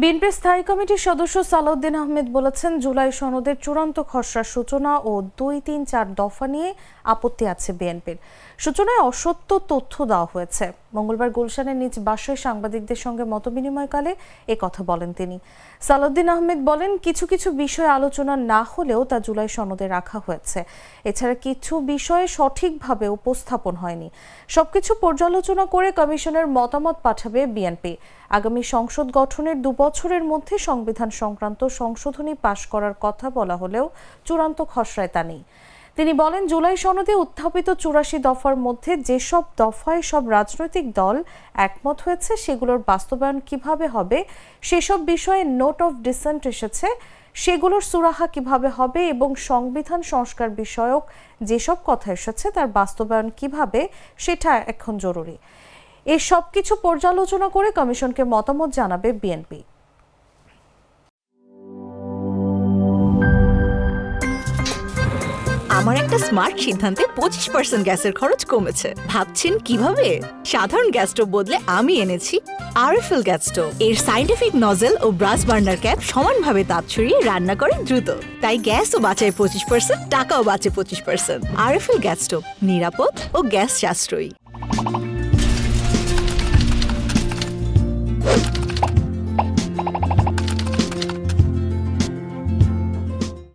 বিএনপির স্থায়ী কমিটির সদস্য সালাউদ্দিন আহমেদ বলেছেন, জুলাই সনদের চূড়ান্ত খসড়ার সূচনা ও ২, ৩, ৪ দফা নিয়ে আপত্তি আছে বিএনপির। সূচনায় অসত্য তথ্য দেওয়া হয়েছে। মঙ্গলবার গুলশানের নিজ বাসায় সাংবাদিকদের সঙ্গে মতবিনিময়কালে কথা বলেন তিনি। সালাউদ্দিন আহমেদ বলেন, কিছু কিছু বিষয় আলোচনা না হলেও তা জুলাই সনদে রাখা হয়েছে। এছাড়া কিছু বিষয়ে সঠিকভাবে উপস্থাপন হয়নি। সবকিছু পর্যালোচনা করে কমিশনের মতামত পাঠাবে বিএনপি। আগামী সংসদ গঠনের ২ বছরের মধ্যে সংবিধান সংক্রান্ত সংশোধনী পাশ করার কথা বলা হলেও চূড়ান্ত খসড়ায় তা নেই। তিনি বলেন, জুলাই সনদে উত্থাপিত ৮৪ দফার মধ্যে যেসব দফায় সব রাজনৈতিক দল একমত হয়েছে সেগুলোর বাস্তবায়ন কিভাবে হবে, সেসব বিষয়ে নোট অফ ডিসেন্ট এসেছে, সেগুলোর সুরাহা কিভাবে হবে এবং সংবিধান সংস্কার বিষয়ক যেসব কথা এসেছে তার বাস্তবায়ন কিভাবে, সেটা এখন জরুরি। এই সব কিছু পর্যালোচনা করে কমিশনকে মতামত জানাবে বিএনপি। আমার একটা স্মার্ট সিদ্ধান্তে 25% গ্যাসের খরচ কমেছে। ভাবছেন কিভাবে? সাধারণ গ্যাস স্টোভ বদলে আমি এনেছি আরএফএল গ্যাস স্টোভ। এর সাইন্টিফিক নজল ও ব্রাস বার্নার ক্যাপ সমানভাবে তাপ ছড়িয়ে রান্না করে দ্রুত। তাই গ্যাসও বাঁচায় 25%, টাকাও বাঁচে 25%। আরএফএল গ্যাস স্টোভ নিরাপদ ও গ্যাস সাশ্রয়ী।